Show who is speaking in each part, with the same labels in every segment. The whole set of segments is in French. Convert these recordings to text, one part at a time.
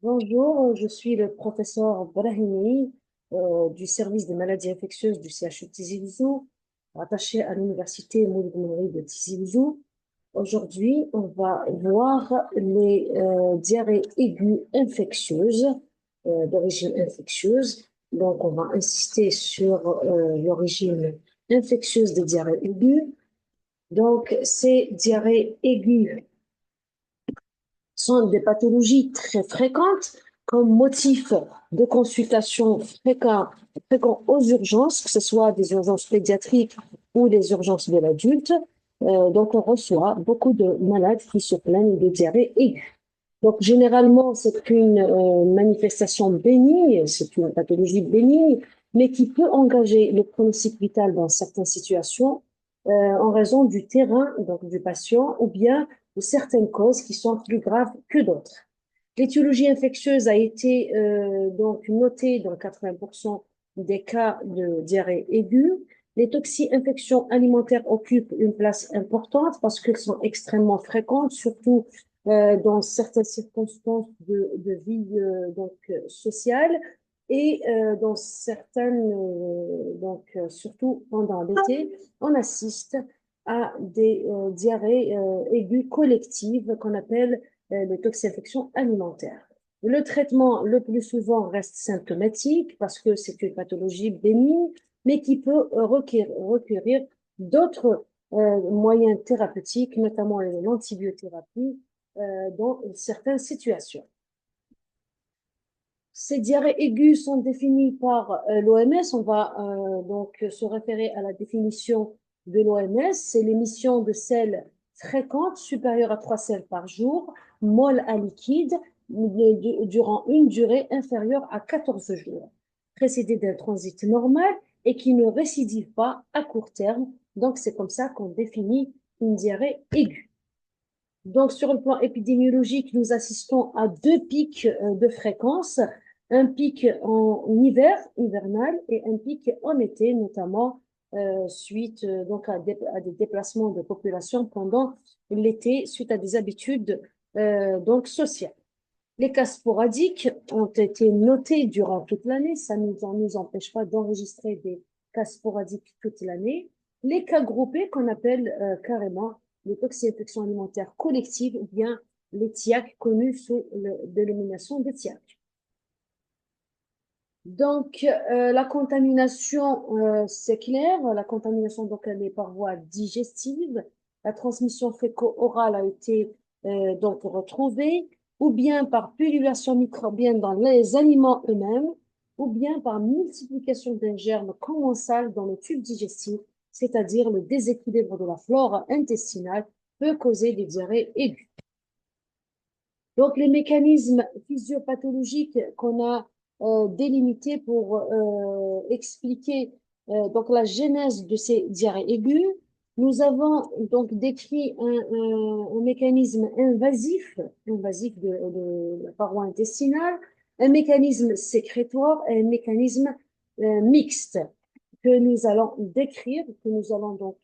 Speaker 1: Bonjour, je suis le professeur Brahimi du service des maladies infectieuses du CHU de Tizi Ouzou, rattaché à l'université Mouloud Nouri de Tizi Ouzou. Aujourd'hui, on va voir les diarrhées aiguës infectieuses, d'origine infectieuse. Donc, on va insister sur l'origine infectieuse des diarrhées aiguës. Donc, ces diarrhées aiguës sont des pathologies très fréquentes comme motif de consultation fréquent aux urgences, que ce soit des urgences pédiatriques ou des urgences de l'adulte. Donc, on reçoit beaucoup de malades qui se plaignent de diarrhée aiguë. Donc, généralement, c'est une manifestation bénigne, c'est une pathologie bénigne, mais qui peut engager le pronostic vital dans certaines situations en raison du terrain donc du patient ou bien de certaines causes qui sont plus graves que d'autres. L'étiologie infectieuse a été donc notée dans 80% des cas de diarrhée aiguë. Les toxi-infections alimentaires occupent une place importante parce qu'elles sont extrêmement fréquentes, surtout dans certaines circonstances de vie sociale et dans certaines, surtout pendant l'été, on assiste à des diarrhées aiguës collectives qu'on appelle les toxi-infections alimentaires. Le traitement le plus souvent reste symptomatique parce que c'est une pathologie bénigne, mais qui peut requérir d'autres moyens thérapeutiques, notamment l'antibiothérapie, dans certaines situations. Ces diarrhées aiguës sont définies par l'OMS. On va donc se référer à la définition de l'OMS. C'est l'émission de sels fréquentes supérieures à 3 sels par jour, molles à liquide, durant une durée inférieure à 14 jours, précédée d'un transit normal et qui ne récidive pas à court terme. Donc, c'est comme ça qu'on définit une diarrhée aiguë. Donc, sur le plan épidémiologique, nous assistons à deux pics de fréquence, un pic en hiver, hivernal, et un pic en été, notamment suite donc à des déplacements de population pendant l'été, suite à des habitudes donc sociales. Les cas sporadiques ont été notés durant toute l'année, ça ne nous empêche pas d'enregistrer des cas sporadiques toute l'année. Les cas groupés qu'on appelle carrément les toxi-infections alimentaires collectives ou bien les TIAC connus sous le dénomination de TIAC. Donc, la contamination, c'est clair, la contamination donc elle est par voie digestive, la transmission féco-orale a été donc retrouvée, ou bien par pullulation microbienne dans les aliments eux-mêmes, ou bien par multiplication d'un germe commensal dans le tube digestif, c'est-à-dire le déséquilibre de la flore intestinale peut causer des diarrhées aiguës. Donc, les mécanismes physiopathologiques qu'on a délimités pour expliquer donc la genèse de ces diarrhées aiguës, nous avons donc décrit un mécanisme invasif de la paroi intestinale, un mécanisme sécrétoire et un mécanisme mixte que nous allons décrire, que nous allons donc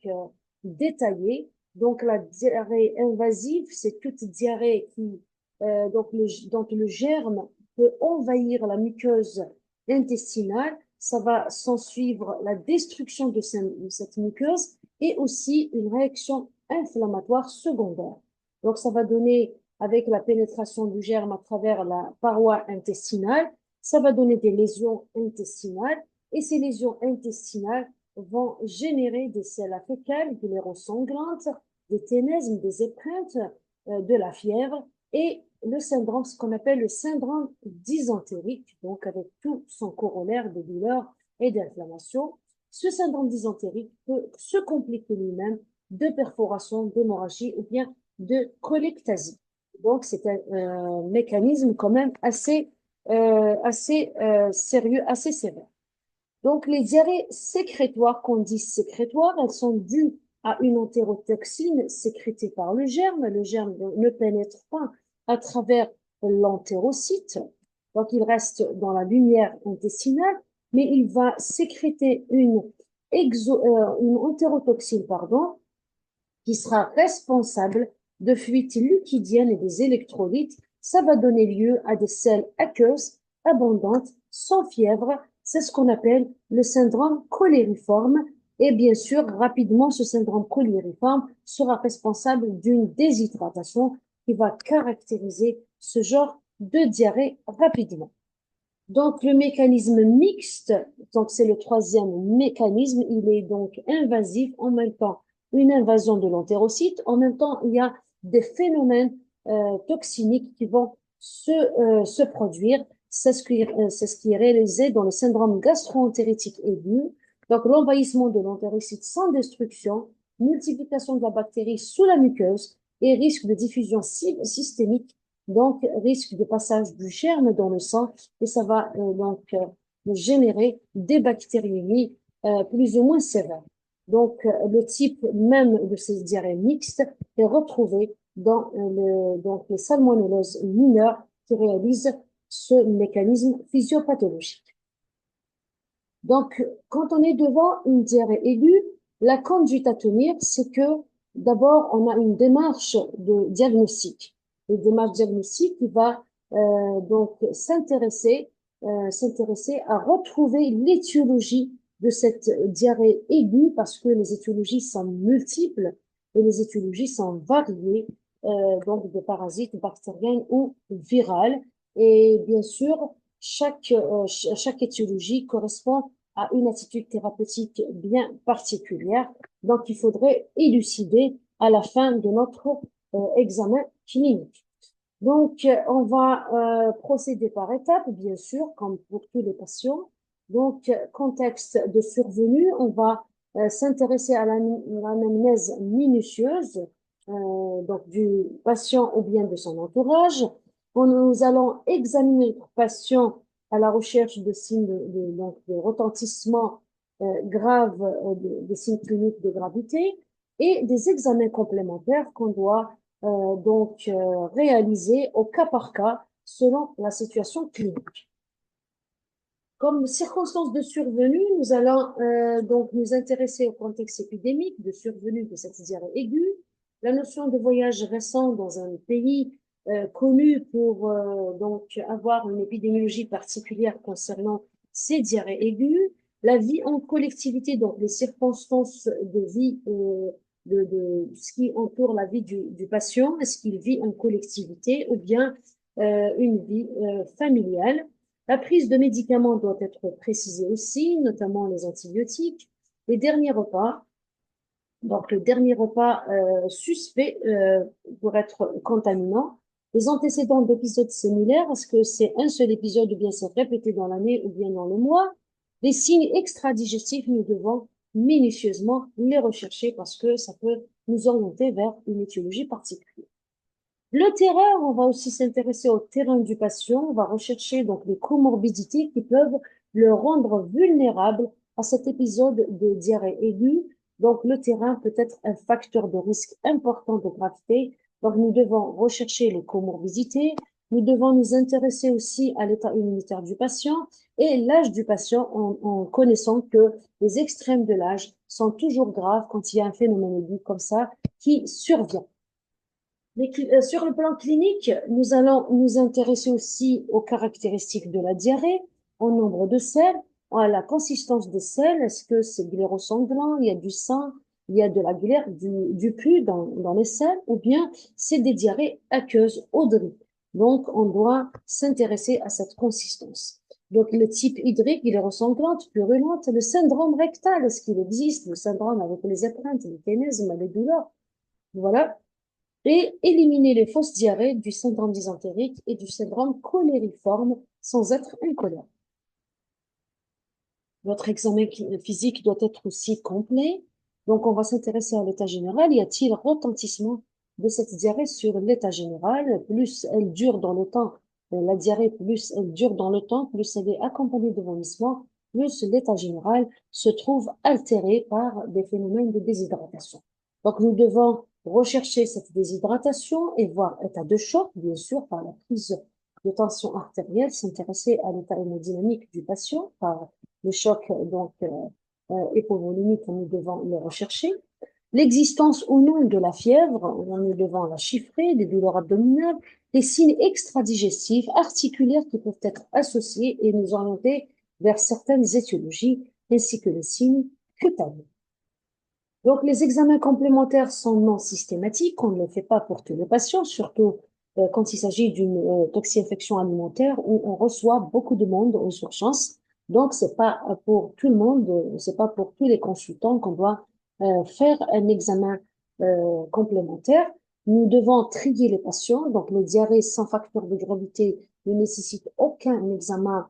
Speaker 1: détailler. Donc, la diarrhée invasive, c'est toute diarrhée qui donc le germe peut envahir la muqueuse intestinale. Ça va s'en suivre la destruction de cette muqueuse et aussi une réaction inflammatoire secondaire. Donc, ça va donner, avec la pénétration du germe à travers la paroi intestinale, ça va donner des lésions intestinales et ces lésions intestinales vont générer des selles fécales, des lésions sanglantes, des ténesmes, des épreintes, de la fièvre et le syndrome, ce qu'on appelle le syndrome dysentérique, donc avec tout son corollaire de douleur et d'inflammation. Ce syndrome dysentérique peut se compliquer lui-même de perforation, d'hémorragie ou bien de cholectasie. Donc, c'est un mécanisme quand même assez sérieux, assez sévère. Donc, les diarrhées sécrétoires, qu'on dit sécrétoires, elles sont dues à une entérotoxine sécrétée par le germe. Le germe ne pénètre pas à travers l'entérocyte, donc il reste dans la lumière intestinale, mais il va sécréter une entérotoxine, pardon, qui sera responsable de fuites liquidiennes et des électrolytes, ça va donner lieu à des selles aqueuses abondantes, sans fièvre. C'est ce qu'on appelle le syndrome cholériforme. Et bien sûr, rapidement, ce syndrome cholériforme sera responsable d'une déshydratation qui va caractériser ce genre de diarrhée rapidement. Donc, le mécanisme mixte, donc c'est le troisième mécanisme, il est donc invasif, en même temps une invasion de l'entérocyte, en même temps il y a des phénomènes toxiniques qui vont se produire. C'est ce qui est réalisé dans le syndrome gastro-entéritique aigu. Donc, l'envahissement de l'entérocyte sans destruction, multiplication de la bactérie sous la muqueuse et risque de diffusion systémique, donc risque de passage du germe dans le sang et ça va générer des bactériémies plus ou moins sévères. Donc, le type même de ces diarrhées mixtes est retrouvé dans donc les salmonelloses mineures qui réalisent ce mécanisme physiopathologique. Donc, quand on est devant une diarrhée aiguë, la conduite à tenir, c'est que d'abord, on a une démarche de diagnostic. Une démarche diagnostique qui va donc s'intéresser à retrouver l'étiologie de cette diarrhée aiguë parce que les étiologies sont multiples et les étiologies sont variées, donc de parasites bactériens ou virales. Et bien sûr, chaque étiologie correspond à une attitude thérapeutique bien particulière. Donc, il faudrait élucider à la fin de notre examen clinique. Donc, on va procéder par étapes, bien sûr, comme pour tous les patients. Donc, contexte de survenue, on va s'intéresser à l'anamnèse minutieuse donc du patient ou bien de son entourage. Nous allons examiner le patient à la recherche de signes donc, de retentissement grave, des signes cliniques de gravité et des examens complémentaires qu'on doit réalisé au cas par cas selon la situation clinique. Comme circonstance de survenue, nous allons donc nous intéresser au contexte épidémique de survenue de cette diarrhée aiguë, la notion de voyage récent dans un pays connu pour donc avoir une épidémiologie particulière concernant ces diarrhées aiguës, la vie en collectivité, donc les circonstances de vie de ce qui entoure la vie du patient, est-ce qu'il vit en collectivité ou bien une vie familiale. La prise de médicaments doit être précisée aussi, notamment les antibiotiques. Les derniers repas, donc le dernier repas suspect pour être contaminant. Les antécédents d'épisodes similaires, est-ce que c'est un seul épisode ou bien c'est répété dans l'année ou bien dans le mois? Les signes extradigestifs, nous devons minutieusement les rechercher parce que ça peut nous orienter vers une étiologie particulière. Le terrain, on va aussi s'intéresser au terrain du patient. On va rechercher donc les comorbidités qui peuvent le rendre vulnérable à cet épisode de diarrhée aiguë. Donc, le terrain peut être un facteur de risque important de gravité. Donc, nous devons rechercher les comorbidités. Nous devons nous intéresser aussi à l'état immunitaire du patient et l'âge du patient en connaissant que les extrêmes de l'âge sont toujours graves quand il y a un phénomène aigu comme ça qui survient. Sur le plan clinique, nous allons nous intéresser aussi aux caractéristiques de la diarrhée, au nombre de selles, à la consistance des selles. Est-ce que c'est glairo-sanglant, il y a du sang, il y a de la glaire, du pus dans les selles, ou bien c'est des diarrhées aqueuses, audriques. Donc, on doit s'intéresser à cette consistance. Donc, le type hydrique, glairo-sanglante, purulente, le syndrome rectal, est-ce qu'il existe, le syndrome avec les épreintes, les ténèsmes, les douleurs. Voilà et éliminer les fausses diarrhées du syndrome dysentérique et du syndrome cholériforme sans être incolore. Votre examen physique doit être aussi complet. Donc, on va s'intéresser à l'état général. Y a-t-il retentissement de cette diarrhée sur l'état général? Plus elle dure dans le temps, la diarrhée, plus elle dure dans le temps, plus elle est accompagnée de vomissements, plus l'état général se trouve altéré par des phénomènes de déshydratation. Donc, nous devons rechercher cette déshydratation et voir état de choc, bien sûr, par la prise de tension artérielle, s'intéresser à l'état hémodynamique du patient par le choc donc hypovolémique, nous devons le rechercher. L'existence ou non de la fièvre, on est devant la chiffrer, des douleurs abdominales, des signes extradigestifs, articulaires qui peuvent être associés et nous orienter vers certaines étiologies, ainsi que les signes cutanés. Donc, les examens complémentaires sont non systématiques. On ne les fait pas pour tous les patients, surtout quand il s'agit d'une toxi-infection alimentaire où on reçoit beaucoup de monde aux urgences. Donc, c'est pas pour tout le monde, c'est pas pour tous les consultants qu'on doit faire un examen complémentaire. Nous devons trier les patients. Donc, les diarrhées sans facteur de gravité ne nécessitent aucun examen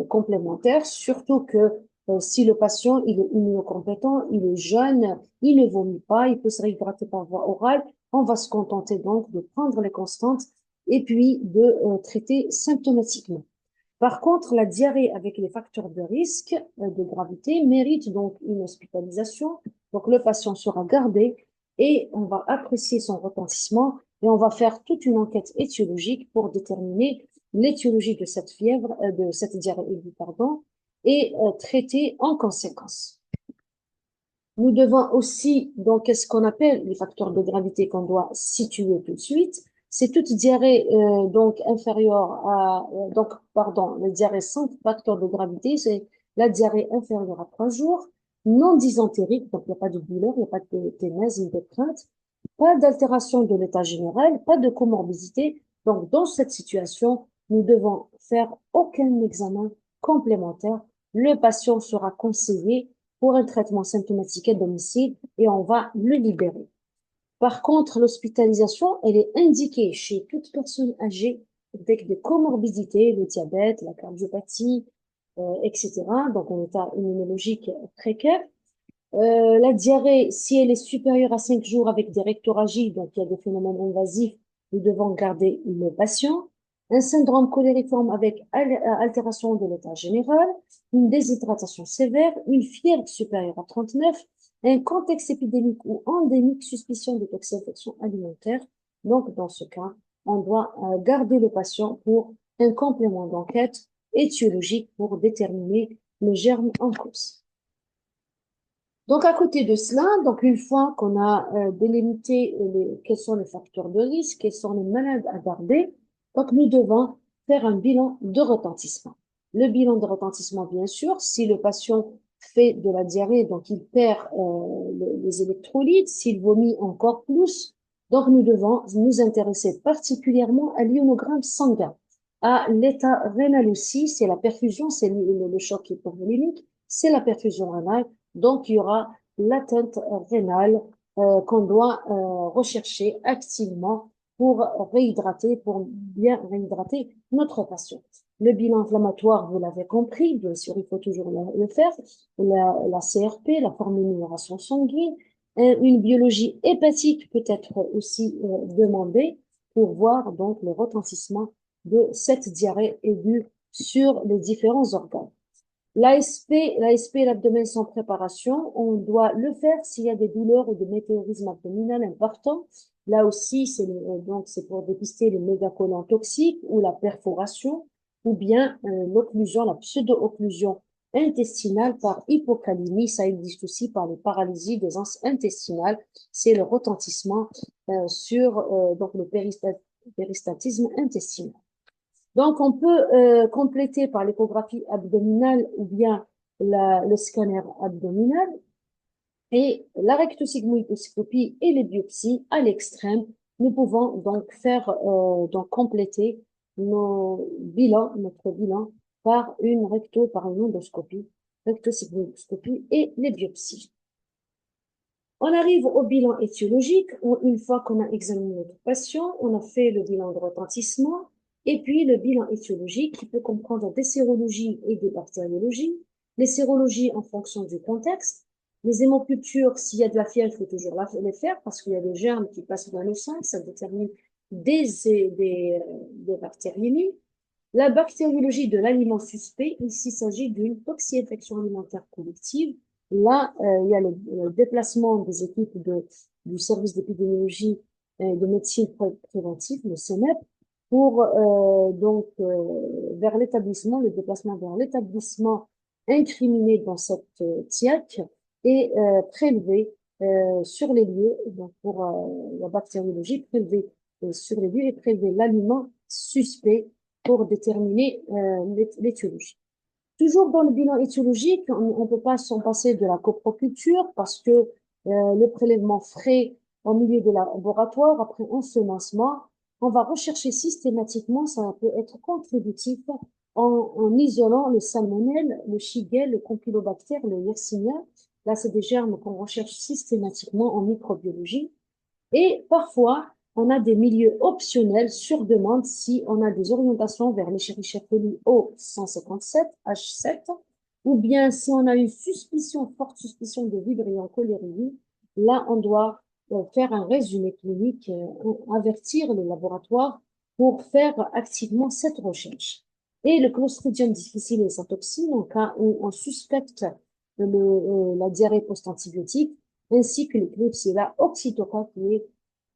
Speaker 1: complémentaire, surtout que si le patient il est immunocompétent, il est jeune, il ne vomit pas, il peut se réhydrater par voie orale, on va se contenter donc de prendre les constantes et puis de traiter symptomatiquement. Par contre, la diarrhée avec les facteurs de risque de gravité mérite donc une hospitalisation. Donc le patient sera gardé et on va apprécier son retentissement et on va faire toute une enquête étiologique pour déterminer l'étiologie de cette fièvre, de cette diarrhée aiguë, pardon, et traiter en conséquence. Nous devons aussi, donc, qu'est-ce qu'on appelle les facteurs de gravité qu'on doit situer tout de suite? C'est toute diarrhée, donc, inférieure à, pardon, la diarrhée sans facteur de gravité, c'est la diarrhée inférieure à 3 jours, non dysentérique, donc il n'y a pas de douleur, il n'y a pas de ténèse, ni de crainte, pas d'altération de l'état général, pas de comorbidité. Donc, dans cette situation, nous devons faire aucun examen complémentaire. Le patient sera conseillé pour un traitement symptomatique à domicile et on va le libérer. Par contre, l'hospitalisation, elle est indiquée chez toute personne âgée avec des comorbidités, le diabète, la cardiopathie, etc. Donc, un état immunologique précaire. La diarrhée, si elle est supérieure à 5 jours avec des rectorragies, donc il y a des phénomènes invasifs, nous devons garder le patient. Un syndrome cholériforme avec altération de l'état général, une déshydratation sévère, une fièvre supérieure à 39, un contexte épidémique ou endémique, suspicion de toxi-infection alimentaire. Donc, dans ce cas, on doit garder le patient pour un complément d'enquête étiologique pour déterminer le germe en cause. Donc, à côté de cela, donc une fois qu'on a délimité quels sont les facteurs de risque, quels sont les malades à garder, donc nous devons faire un bilan de retentissement. Le bilan de retentissement, bien sûr, si le patient fait de la diarrhée, donc il perd les électrolytes, s'il vomit encore plus, donc nous devons nous intéresser particulièrement à l'ionogramme sanguin, à l'état rénal aussi, c'est la perfusion, c'est le choc hypovolémique, c'est la perfusion rénale. Donc, il y aura l'atteinte rénale qu'on doit rechercher activement pour réhydrater, pour bien réhydrater notre patient. Le bilan inflammatoire, vous l'avez compris, bien sûr, il faut toujours le faire. La CRP, la formulisation sanguine, une biologie hépatique peut être aussi demandée pour voir donc le retentissement de cette diarrhée aiguë sur les différents organes. L'ASP, l'abdomen sans préparation, on doit le faire s'il y a des douleurs ou des météorismes abdominal importants. Là aussi, donc c'est pour dépister les mégacolons toxiques ou la perforation ou bien l'occlusion, la pseudo-occlusion intestinale par hypocalémie. Ça existe aussi par les paralysies des anses intestinales. C'est le retentissement sur donc le péristatisme intestinal. Donc, on peut compléter par l'échographie abdominale ou bien le scanner abdominal et la rectosigmoïdoscopie et les biopsies à l'extrême. Nous pouvons donc faire donc compléter notre bilan par une endoscopie, rectosigmoïdoscopie et les biopsies. On arrive au bilan étiologique où une fois qu'on a examiné notre patient, on a fait le bilan de retentissement et puis le bilan étiologique qui peut comprendre des sérologies et des bactériologies. Les sérologies en fonction du contexte. Les hémocultures, s'il y a de la fièvre, il faut toujours les faire parce qu'il y a des germes qui passent dans le sang, ça détermine des bactériémies. La bactériologie de l'aliment suspect, ici, il s'agit d'une toxi-infection alimentaire collective. Là, il y a le déplacement des équipes du service d'épidémiologie et de médecine préventive, le CNEP, pour donc vers l'établissement, le déplacement vers l'établissement incriminé dans cette TIAC et prélever sur les lieux, donc pour la bactériologie, prélever sur les lieux et prélever l'aliment suspect pour déterminer l'étiologie. Toujours dans le bilan étiologique, on ne peut pas s'en passer de la coproculture parce que le prélèvement frais en milieu de laboratoire, après ensemencement, on va rechercher systématiquement, ça peut être contributif, en isolant le salmonelle, le shigelle, le campylobacter, le yersinia. Là, c'est des germes qu'on recherche systématiquement en microbiologie. Et parfois, on a des milieux optionnels sur demande si on a des orientations vers l'Escherichia coli O157, H7, ou bien si on a une suspicion, forte suspicion de Vibrio cholerae, là, on doit faire un résumé clinique, avertir le laboratoire pour faire activement cette recherche. Et le Clostridium difficile et sa toxine, en cas où on suspecte la diarrhée post-antibiotique, ainsi que le Klebsiella oxytocin qui est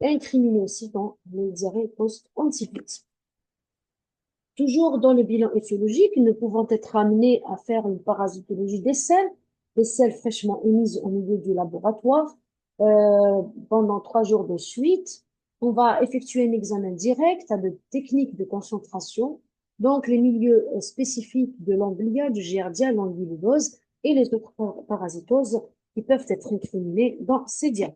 Speaker 1: incriminé aussi dans les diarrhées post-antibiotiques. Toujours dans le bilan étiologique, nous pouvons être amenés à faire une parasitologie des selles fraîchement émises au milieu du laboratoire pendant 3 jours de suite. On va effectuer un examen direct à de techniques de concentration, donc les milieux spécifiques de l'amblia, du giardia, l'anguilose et les autres parasitoses qui peuvent être incriminés dans ces diarrhées.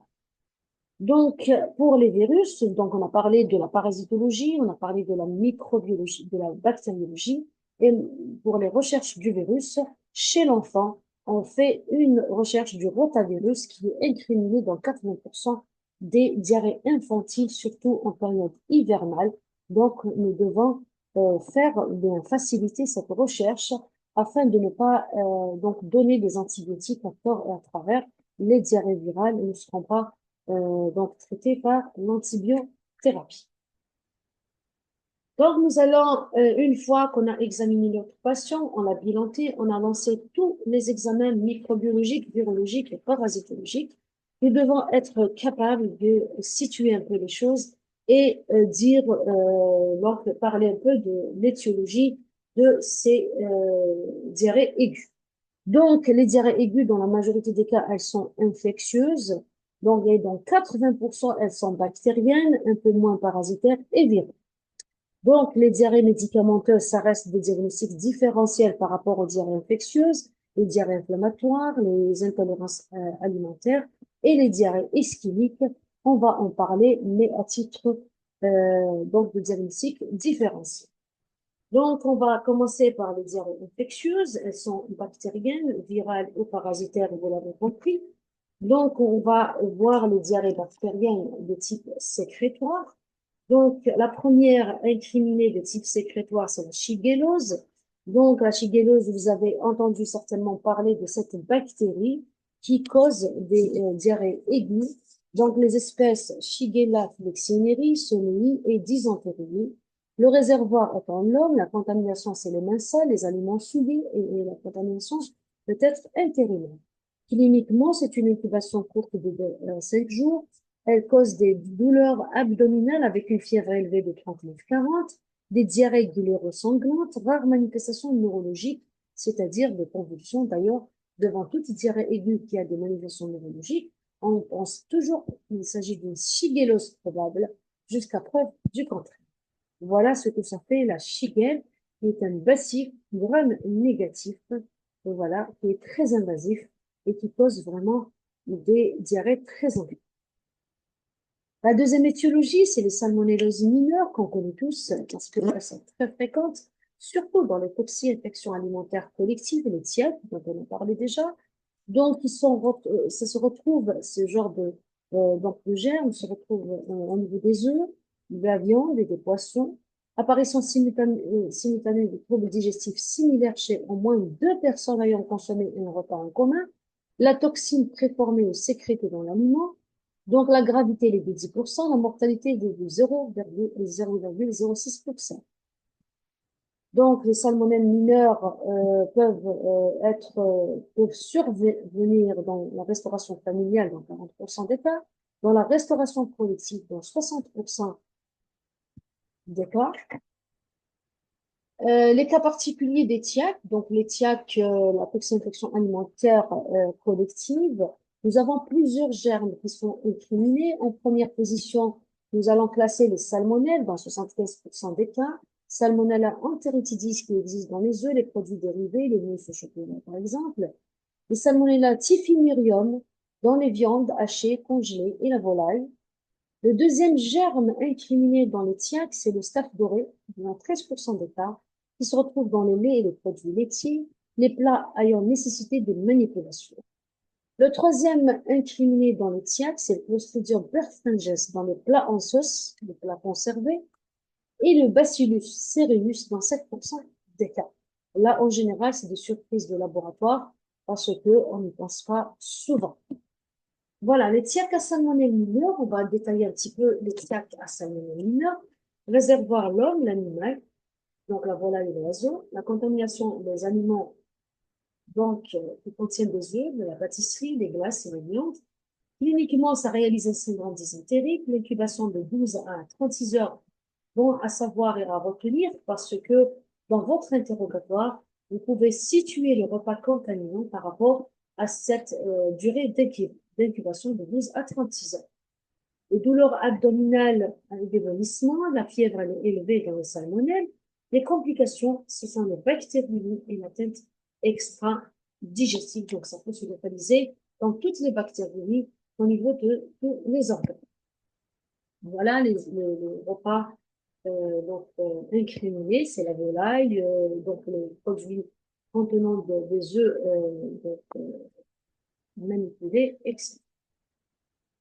Speaker 1: Donc, pour les virus, donc on a parlé de la parasitologie, on a parlé de la microbiologie, de la bactériologie, et pour les recherches du virus, chez l'enfant, on fait une recherche du rotavirus qui est incriminé dans 80% des diarrhées infantiles, surtout en période hivernale. Donc, nous devons faciliter cette recherche afin de ne pas donc donner des antibiotiques à tort et à travers. Les diarrhées virales ne seront pas donc traité par l'antibiothérapie. Donc, nous allons, une fois qu'on a examiné notre patient, on l'a bilanté, on a lancé tous les examens microbiologiques, virologiques et parasitologiques, nous devons être capables de situer un peu les choses et donc parler un peu de l'étiologie de ces diarrhées aiguës. Donc, les diarrhées aiguës, dans la majorité des cas, elles sont infectieuses. Donc, et dans 80%, elles sont bactériennes, un peu moins parasitaires et virales. Donc, les diarrhées médicamenteuses, ça reste des diagnostics différentiels par rapport aux diarrhées infectieuses, les diarrhées inflammatoires, les intolérances alimentaires et les diarrhées ischémiques. On va en parler, mais à titre donc de diagnostic différentiel. Donc, on va commencer par les diarrhées infectieuses. Elles sont bactériennes, virales ou parasitaires, vous l'avez compris. Donc, on va voir les diarrhées bactériennes de type sécrétoire. Donc, la première incriminée de type sécrétoire, c'est la shigellose. Donc, la shigellose, vous avez entendu certainement parler de cette bactérie qui cause des diarrhées aiguës. Donc, les espèces Shigella flexneri, Sonii et Dysenterie. Le réservoir est en l'homme, la contamination, c'est les mains sales, les aliments souillés et la contamination peut être intérimaire. Cliniquement, c'est une incubation courte de 5 jours. Elle cause des douleurs abdominales avec une fièvre élevée de 39-40, des diarrhées douloureuses sanglantes, rares manifestations neurologiques, c'est-à-dire des convulsions. D'ailleurs, devant toute diarrhée aiguë qui a des manifestations neurologiques, on pense toujours qu'il s'agit d'une shigellose probable, jusqu'à preuve du contraire. Voilà ce que ça fait la shigelle, qui est un bacille gram négatif, voilà, qui est très invasif et qui cause vraiment des diarrhées très aiguës. La deuxième étiologie, c'est les salmonelloses mineures qu'on connaît tous parce que elles sont très fréquentes, surtout dans les toxi-infections alimentaires collectives, les TIAC, dont on a parlé déjà. Donc, ça se retrouve, ce genre donc de germes se retrouve au niveau des œufs, de la viande et des poissons. Apparition simultanée de troubles digestifs similaires chez au moins 2 personnes ayant consommé un repas en commun. La toxine préformée ou sécrétée dans l'aliment. Donc, la gravité est de 10%, la mortalité est de 0,06%. Donc, les salmonelles mineures peuvent survenir dans la restauration familiale dans 40% des cas, dans la restauration collective dans 60% des cas. Les cas particuliers des TIAC, donc les TIAC, la toxi-infection alimentaire collective, Nous avons plusieurs germes qui sont incriminés. En première position, nous allons classer les salmonelles dans 75% des cas. Salmonella enteritidis qui existe dans les œufs, les produits dérivés, les mousses au chocolat par exemple. Les Salmonella typhimurium dans les viandes hachées, congelées et la volaille. Le deuxième germe incriminé dans les tiacs, c'est le staph doré, dans 13% des cas, qui se retrouve dans les laits et les produits laitiers, les plats ayant nécessité des manipulations. Le troisième incriminé dans les tiacs, c'est le Clostridium perfringens dans les plats en sauce, les plats conservés, et le Bacillus cereus dans 7% des cas. Là, en général, c'est des surprises de laboratoire parce qu'on n'y pense pas souvent. Voilà, les tiacs à salmonelle mineurs, on va détailler un petit peu les tiacs à salmonelle mineurs. Réservoir l'homme, l'animal, donc la volaille et l'oiseau. La contamination des aliments donc, qui contiennent des œufs, de la pâtisserie, des glaces et des viandes. Cliniquement, ça réalise un syndrome dysentérique, l'incubation de 12 à 36 heures. Bon, à savoir et à retenir parce que dans votre interrogatoire, vous pouvez situer le repas contaminant par rapport à cette durée d'incubation de 12 à 36 heures. Les douleurs abdominales avec des vomissements, la fièvre elle est élevée dans le salmonelle. Les complications, ce sont les bactériémies et l'atteinte extra-digestive. Donc, ça peut se localiser dans toutes les bactéries au niveau de tous les organes. Voilà les repas incriminés, c'est la volaille, donc les produits contenant des œufs manipulés, etc.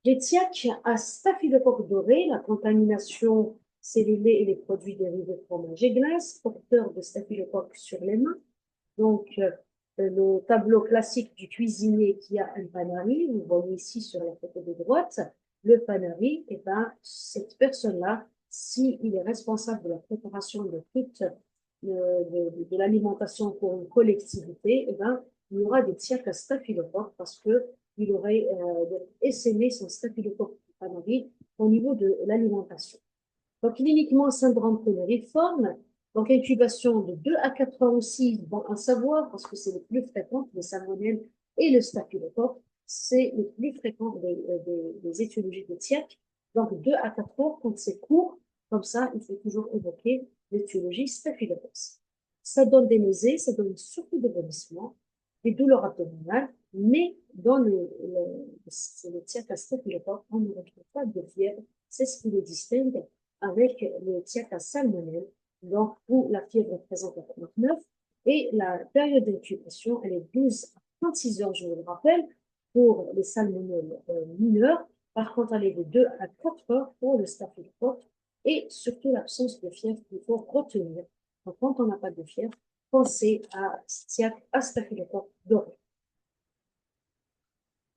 Speaker 1: Les tiacs à staphylocoque doré, la contamination, c'est les laits et les produits dérivés de fromage et glace, porteurs de staphylocoque sur les mains. Donc, le tableau classique du cuisinier qui a un panari, vous voyez ici sur la photo de droite, le panari, et ben, cette personne-là, s'il est responsable de la préparation de toute de l'alimentation pour une collectivité, et ben, il y aura des tiacs à staphylocoque parce que il aurait essaimé son staphylocoque panari au niveau de l'alimentation. Donc, cliniquement, syndrome cholériforme, donc incubation de 2 à 4 heures aussi, bon à savoir, parce que c'est le plus fréquent, les salmonelles et le staphylocoque, c'est le plus fréquent des étiologies de tiac. Donc, 2 à 4 heures, quand c'est court, comme ça, il faut toujours évoquer l'étiologie staphylocoque. Ça donne des nausées, ça donne surtout des vomissements, des douleurs abdominales, mais dans le tiac à staphylocoque, on ne retrouve pas de fièvre, c'est ce qui les distingue avec le tiac à salmonelle, donc où la fièvre est présente à 39 et la période d'incubation, elle est 12 à 36 heures, je vous le rappelle, pour les salmonelles mineures. Par contre, elle est de 2 à 4 heures pour le staphylocoque et surtout l'absence de fièvre qu'il faut retenir. Donc, quand on n'a pas de fièvre, pensez à tiac à staphylocoque doré.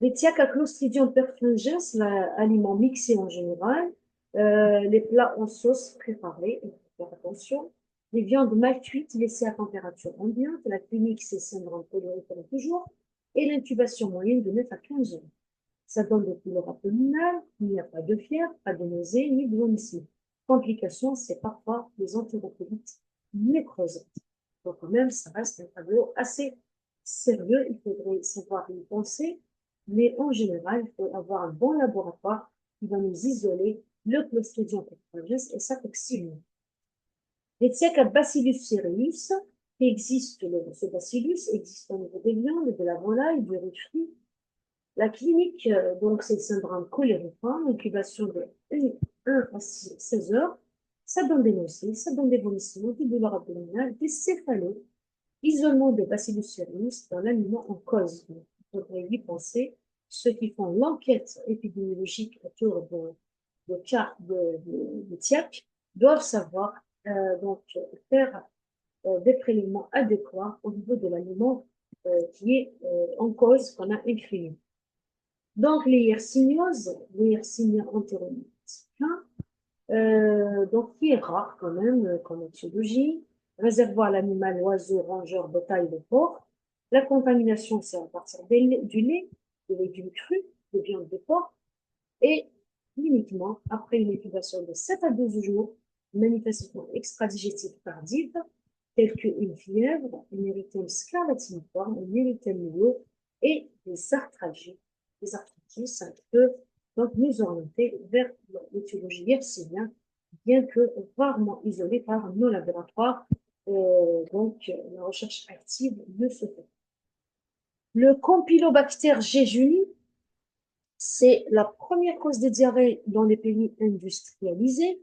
Speaker 1: Les tiacs à Clostridium perfringens, l'aliment mixé en général, les plats en sauce préparés, il faut faire attention. Les viandes mal cuites laissées à température ambiante, la clinique c'est syndrome cholériforme toujours, et l'intubation moyenne de 9 à 15 heures. Ça donne des douleurs abdominales, il n'y a pas de fièvre, pas de nausée, ni de vomissements. Complications, c'est parfois les entérocolites nécrosantes. Donc quand même, ça reste un tableau assez sérieux, il faudrait savoir y penser, mais en général, il faut avoir un bon laboratoire qui va nous isoler le Clostridium perfringens et sa toxine. Les tiacs à Bacillus cereus, qui existe, ce bacillus existe au niveau des viandes, de la volaille, du riz frit. La clinique, donc, c'est le syndrome cholériforme, incubation de 1 à 16 heures. Ça donne des nausées, ça donne des vomissements, des douleurs abdominales, des céphalées, isolement de Bacillus cereus dans l'aliment en cause. Il faudrait y penser. Ceux qui font l'enquête épidémiologique autour de cas de TIAC doivent savoir donc faire des prélèvements adéquats au niveau de l'aliment qui est en cause, qu'on a incriminé. Donc, les yersignoses, les Yersinia enteromyctica, donc qui est rare quand même comme étiologie, réservoir l'animal, oiseau, rongeur, bétail, le porc. La contamination, c'est à partir du lait, des légumes crus, des viandes de porc, et cliniquement, après une incubation de 7 à 12 jours, manifestation extradigestive tardive, telles qu'une fièvre, une érythème scarlatiniforme, une érythème milieu et des arthralgies des arthritis peut donc nous orienter vers l'étiologie yersinien, bien que rarement isolée par nos laboratoires. Donc, la recherche active ne se fait. Le Campylobacter jejuni, c'est la première cause de diarrhée dans les pays industrialisés.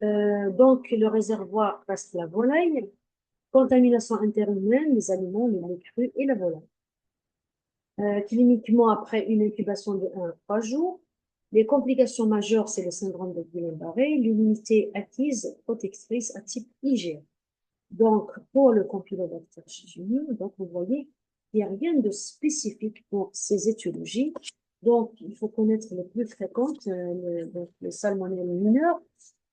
Speaker 1: Donc, le réservoir reste la volaille. Contamination interhumaine, les aliments, les lait crus et la volaille. Cliniquement, après une incubation de 1 à 3 jours, les complications majeures, c'est le syndrome de Guillain-Barré, l'immunité acquise protectrice à type IgE. Donc, pour le Campylobacter jejuni, donc vous voyez, il n'y a rien de spécifique pour ces étiologies. Donc, il faut connaître les plus fréquentes, les salmonelles mineurs,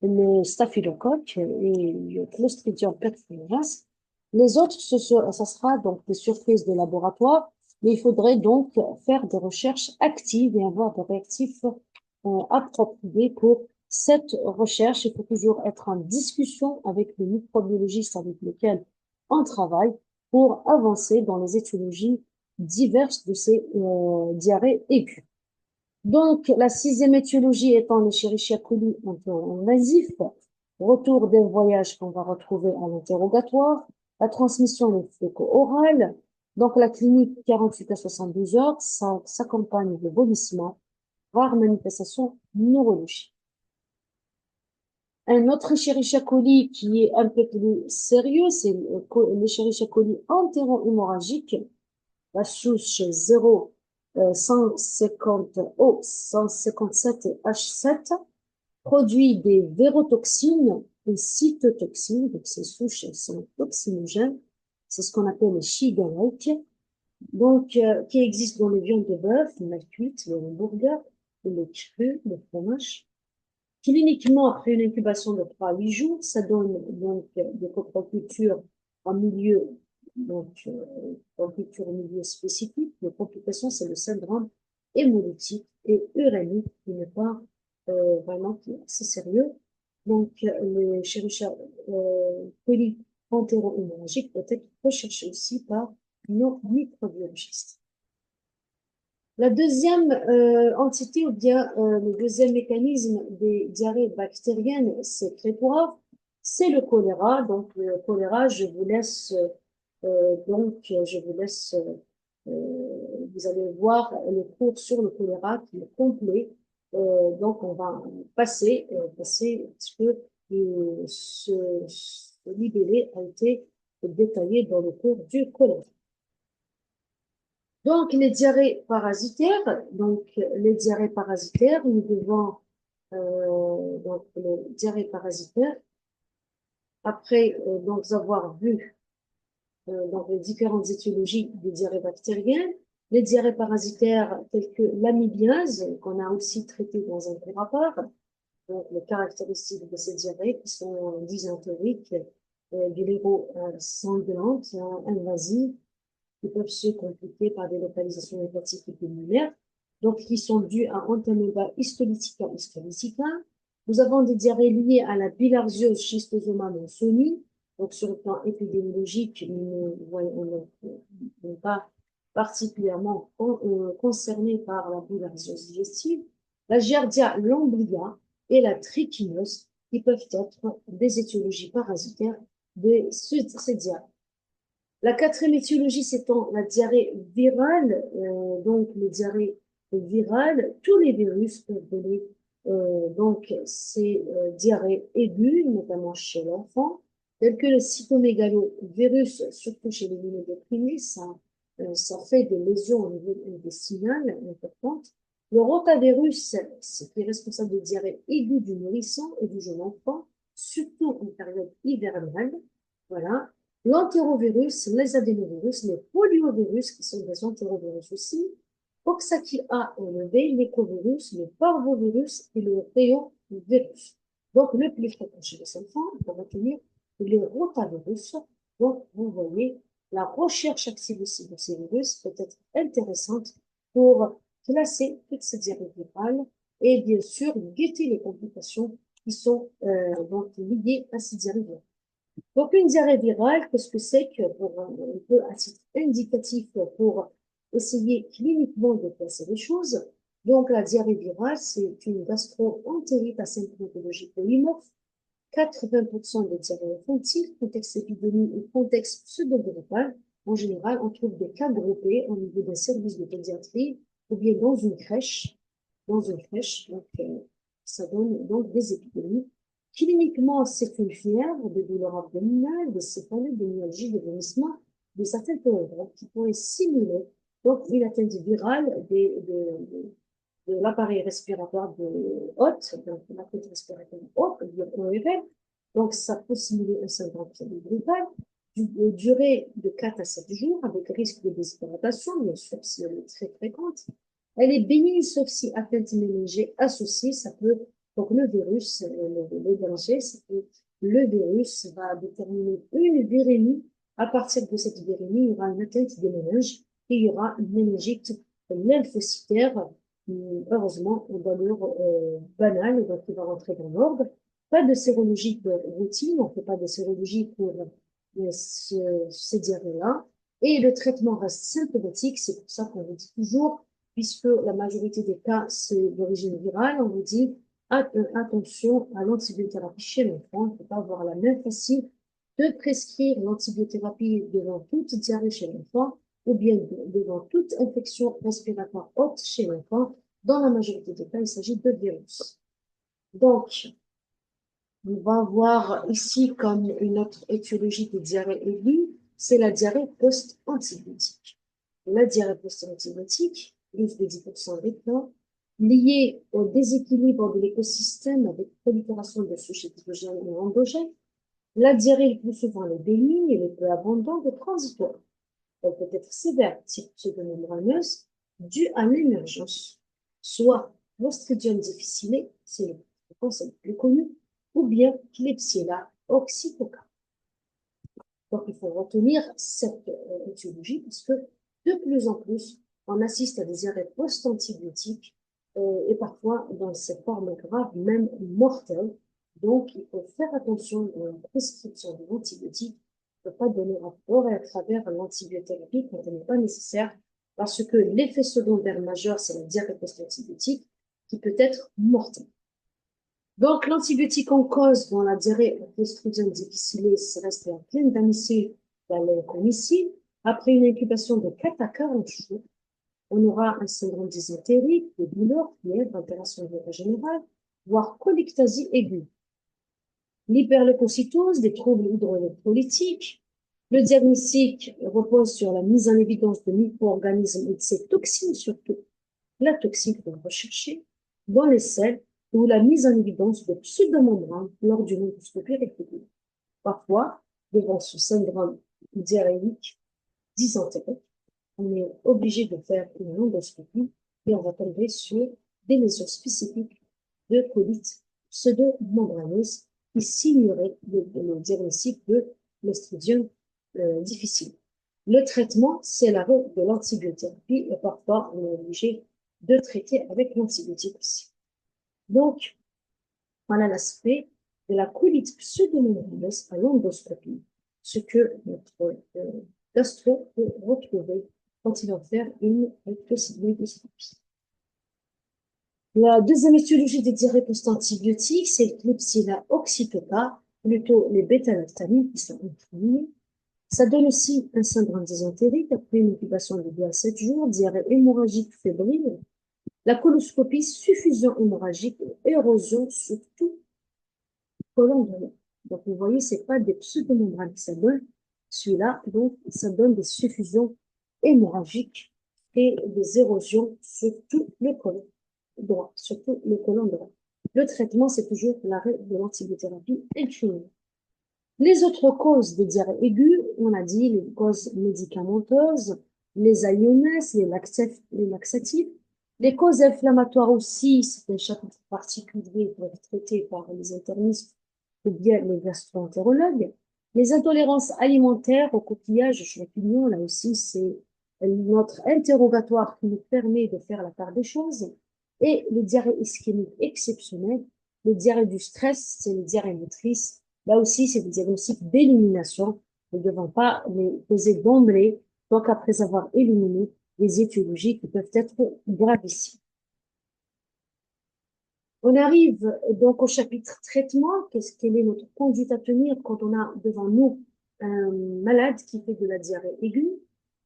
Speaker 1: les staphylocoques et le Clostridium perfluorens. Les autres, ça sera donc des surprises de laboratoire, mais il faudrait donc faire des recherches actives et avoir des réactifs appropriés pour cette recherche. Il faut toujours être en discussion avec le microbiologiste avec lequel on travaille pour avancer dans les étiologies diverses de ces diarrhées aiguës. Donc, la sixième étiologie étant l'Escherichia coli invasif, retour des voyages qu'on va retrouver à l'interrogatoire, la transmission est féco-orale, donc la clinique 48 à 72 heures, ça s'accompagne de vomissements, rares manifestations neurologiques. Un autre Escherichia coli qui est un peu plus sérieux, c'est l'Escherichia coli entéro-hémorragique, la souche 0 150 O 157 H7 produit des vérotoxines et cytotoxines, donc ces souches sont toxinogènes, c'est ce qu'on appelle les shigella, donc qui existent dans les viandes de bœuf, les cuites, les hamburgers, les crus, le fromage. Cliniquement, après une incubation de 3 à 8 jours, ça donne donc des coprocultures en milieu, donc coproculture en milieu spécifique. Les complications, c'est le syndrome hémolytique et urémique qui n'est pas vraiment qui est assez sérieux. Donc, le chirurgien coli entéro-hémorragique peut être recherché aussi par nos microbiologistes. La deuxième entité ou bien le deuxième mécanisme des diarrhées bactériennes sécrétoires, c'est le choléra. Donc le choléra, je vous laisse vous allez voir le cours sur le choléra qui est complet. Donc on va passer parce que ce libellé a été détaillé dans le cours du choléra. Donc, les diarrhées parasitaires, nous devons, donc, les diarrhées parasitaires, après donc avoir vu donc les différentes étiologies des diarrhées bactériennes, les diarrhées parasitaires telles que l'amibiase, qu'on a aussi traité dans un cours à part, donc les caractéristiques de ces diarrhées qui sont dysentériques, sanglante, invasives, qui peuvent se compliquer par des localisations hépatiques et pulmonaires, donc qui sont dues à Entamoeba histolytica histolytica. Nous avons des diarrhées liées à la bilharziose schistosoma monsonie, donc sur le plan épidémiologique, nous n'est pas particulièrement concernés par la bilharziose digestive, la giardia lamblia et la trichinose, qui peuvent être des étiologies parasitaires de ces diarrhées. La quatrième étiologie, c'est la diarrhée virale. Donc, les diarrhées virales, tous les virus peuvent donner donc ces diarrhées aiguës, notamment chez l'enfant, telles que le cytomégalovirus, surtout chez les immunodéprimés, ça fait des lésions au niveau intestinal importantes. Le rotavirus, c'est qui est responsable de diarrhée aiguë du nourrisson et du jeune enfant, surtout en période hivernale. Voilà. L'entérovirus, les adénovirus, les poliovirus, qui sont des entérovirus aussi, Coxsackie A élevé, l'écovirus, le parvovirus et le réovirus. Donc, le plus fréquent chez les enfants, on va retenir les rotavirus. Donc, vous voyez, la recherche active aussi de ces virus peut être intéressante pour classer toutes ces diarrhées virales et bien sûr guetter les complications qui sont donc liées à ces diarrhées virales. Donc, une diarrhée virale, qu'est-ce que c'est que pour un peu à titre indicatif pour essayer cliniquement de placer les choses. Donc, la diarrhée virale, c'est une gastro-entérite à symptomatologie polymorphe. 80% des diarrhées infantiles, contexte épidémie ou contexte pseudo-grippal. En général, on trouve des cas groupés au niveau d'un service de pédiatrie ou bien dans une crèche. Dans une crèche, donc, ça donne donc des épidémies. Cliniquement, c'est une fièvre, des douleurs abdominales, des céphalées, des myalgies, des vomissements, des atteintes au ventre qui pourraient simuler donc une atteinte virale de l'appareil respiratoire de haute, donc l'appareil respiratoire haute, ORL. Donc, ça peut simuler un syndrome grippal, durée de 4 à 7 jours, avec risque de déshydratation, bien sûr, si elle est très fréquente. Elle est bénigne, sauf si atteinte méningée associée, ça peut, donc le virus, le danger, c'est que le virus va déterminer une virémie. À partir de cette virémie, il y aura une atteinte des méninges et il y aura une méningite lymphocytaire, heureusement, d'allure banale, donc il va rentrer dans l'ordre. Pas de sérologie pour routine, on ne fait pas de sérologie pour ces diarrhées-là. Et le traitement reste symptomatique, c'est pour ça qu'on vous dit toujours, puisque la majorité des cas, c'est d'origine virale, on vous dit attention à l'antibiothérapie chez l'enfant, il ne faut pas avoir la main facile de prescrire l'antibiothérapie devant toute diarrhée chez l'enfant ou bien devant toute infection respiratoire haute chez l'enfant. Dans la majorité des cas, il s'agit de virus. Donc, on va voir ici comme une autre étiologie de diarrhée aiguë, c'est la diarrhée post-antibiotique. La diarrhée post-antibiotique, plus de 10% des cas, liée au déséquilibre de l'écosystème avec prolifération de sujets pathogènes ou endogènes. La diarrhée, le plus souvent, elle est bénigne, elle est peu abondante et transitoire. Elle peut être sévère, type pseudomembraneuse, due à l'émergence, soit Clostridium difficile, c'est le concept le plus connu, ou bien Klebsiella oxycoca. Donc, il faut retenir cette étiologie parce que de plus en plus, on assiste à des arrêts post-antibiotiques et parfois, dans cette forme grave, même mortelle. Donc, il faut faire attention dans la prescription de l'antibiotique. Il ne faut pas donner à tort et à travers l'antibiothérapie quand elle n'est pas nécessaire parce que l'effet secondaire majeur, c'est la diarrhée post-antibiotique qui peut être mortelle. Donc, l'antibiotique en cause dans la diarrhée Clostridium difficile reste en pleine d'anicile, vancomycine. Après une incubation de 4 à 40 jours, on aura un syndrome dysentérique, des douleurs, fièvre, altération générale, voire cholectasie aiguë. L'hyperleucocytose, des troubles hydroélectrolytiques. Le diagnostic repose sur la mise en évidence de micro-organismes et de ces toxines surtout. La toxine qu'on rechercher dans les selles ou la mise en évidence de pseudomembranes lors d'une endoscopie régulière. Parfois, devant ce syndrome diarrhéique dysentérique, on est obligé de faire une endoscopie et on va tomber sur des lésions spécifiques de colite pseudomembraneuse qui signeraient le diagnostic de Clostridium difficile. Le traitement, c'est l'arrêt de l'antibiothérapie et parfois on est obligé de traiter avec l'antibiotique aussi. Donc, voilà l'aspect de la colite pseudomembraneuse à l'endoscopie, ce que notre gastro peut retrouver quand il va faire une endoscopie. La deuxième étiologie des diarrhées post-antibiotiques, c'est le Klebsiella oxycoca, plutôt les bêta-lactamines qui sont incriminées. Ça donne aussi un syndrome dysentérique après une incubation de 2 à 7 jours, diarrhée hémorragique fébrile, la coloscopie, suffusion hémorragique et érosion sur tout colon de l'eau. Donc, vous voyez, c'est pas des pseudomembranes que ça donne. Celui-là, donc, ça donne des suffusions hémorragiques et des érosions sur tout le colon droit, surtout le colon droit. Le traitement, c'est toujours l'arrêt de l'antibiothérapie incriminée. Les autres causes des diarrhées aiguës, on a dit les causes médicamenteuses, les AIONS, les laxatifs. Les causes inflammatoires aussi, c'est un chapitre particulier pour être traité par les internistes ou bien les gastro-entérologues. Les intolérances alimentaires aux coquillages, champignons, là aussi, c'est notre interrogatoire qui nous permet de faire la part des choses. Et les diarrhées ischémiques exceptionnelles, les diarrhées du stress, c'est les diarrhées motrices. Là aussi, c'est des diagnostics d'élimination. Nous ne devons pas les poser d'emblée. Donc, après avoir éliminé, des étiologies qui peuvent être gravissimes. On arrive donc au chapitre traitement. Quelle est notre conduite à tenir quand on a devant nous un malade qui fait de la diarrhée aiguë?